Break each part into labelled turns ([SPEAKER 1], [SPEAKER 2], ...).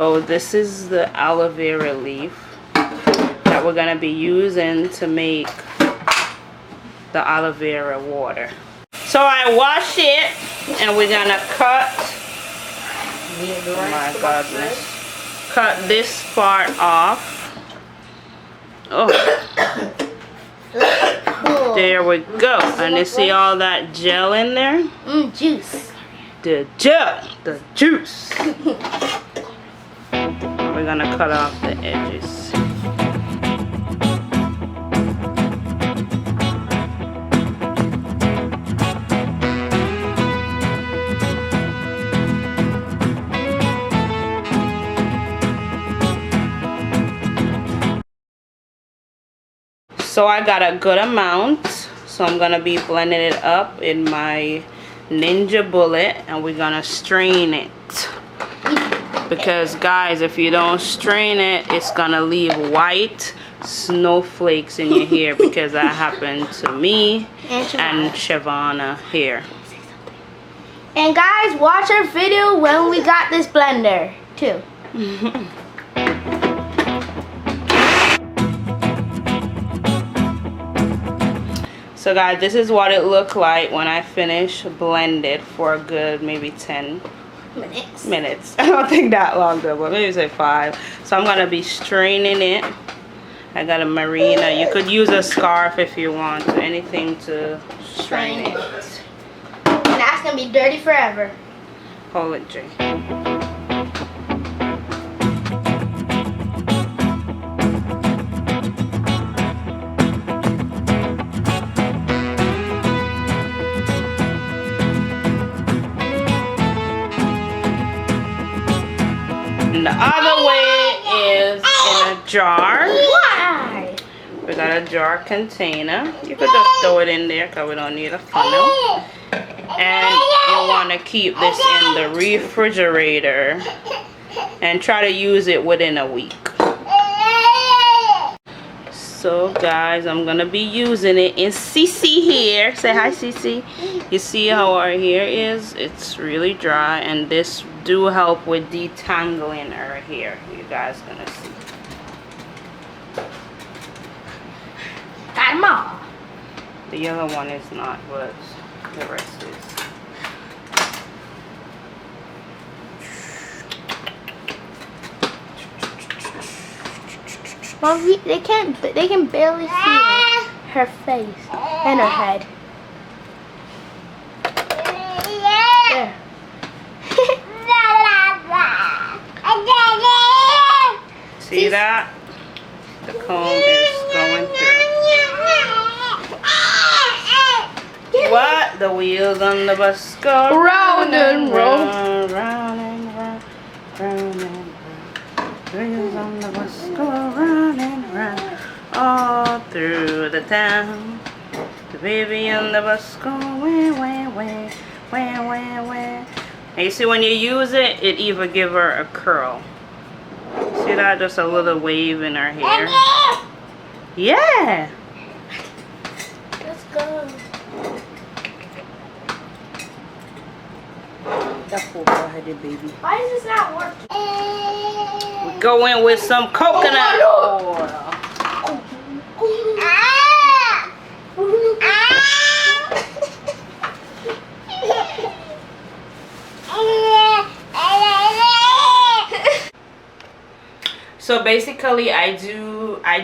[SPEAKER 1] So this is the aloe vera leaf that we're going to be using to make the aloe vera water. So I wash it and we're going to cut, oh my goodness, cut this part off. Oh, there we go. And you see all that gel in there?
[SPEAKER 2] Juice.
[SPEAKER 1] The gel, the juice. We're gonna cut off the edges. So I got a good amount, so I'm gonna be blending it up in my Ninja Bullet, and we're gonna strain it. Because guys, if you don't strain it, it's gonna leave white snowflakes in your hair, because that happened to me and Shavana here.
[SPEAKER 2] And guys, watch our video when we got this blender too.
[SPEAKER 1] So guys, this is what it looked like when I finished blended for a good maybe 10 minutes. I don't think that long though, but maybe say 5. So I'm gonna be straining it. I got a marina. You could use a scarf if you want, anything to strain it.
[SPEAKER 2] And that's gonna be dirty forever.
[SPEAKER 1] Hold it, Jay. And the other way is in a jar.
[SPEAKER 2] Why?
[SPEAKER 1] We got a jar container. You could just throw it in there because we don't need a funnel. And you want to keep this in the refrigerator and try to use it within a week. So guys, I'm going to be using it in Cece hair. Say hi, Cece. You see how our hair is? It's really dry, and this do help with detangling our hair. You guys gonna see.
[SPEAKER 2] Got them all.
[SPEAKER 1] The yellow one is not, but the rest is.
[SPEAKER 2] Well, they can barely see her face and her head. There.
[SPEAKER 1] See that? The comb is going through. What? The wheels on the bus go
[SPEAKER 2] Round and round.
[SPEAKER 1] Round and round, round and round. Wheels on the bus go round and round, all through the town. The baby on the bus go way, way, way, way, way, way. And you see, when you use it, it even give her a curl. See that? Just a little wave in her hair. Yeah.
[SPEAKER 2] Let's go.
[SPEAKER 1] That poor bald-headed baby.
[SPEAKER 2] Why is this not working?
[SPEAKER 1] We go in with some coconut oil. So basically I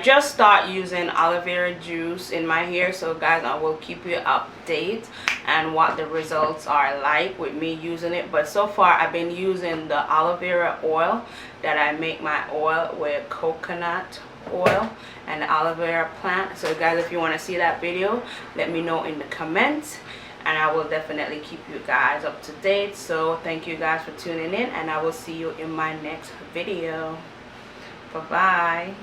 [SPEAKER 1] just start using aloe vera juice in my hair, so guys, I will keep you updated and what the results are like with me using it. But so far I've been using the aloe vera oil that I make my oil with coconut oil and the aloe vera plant. So guys, if you want to see that video, let me know in the comments, and I will definitely keep you guys up to date. So thank you guys for tuning in, and I will see you in my next video. Bye-bye.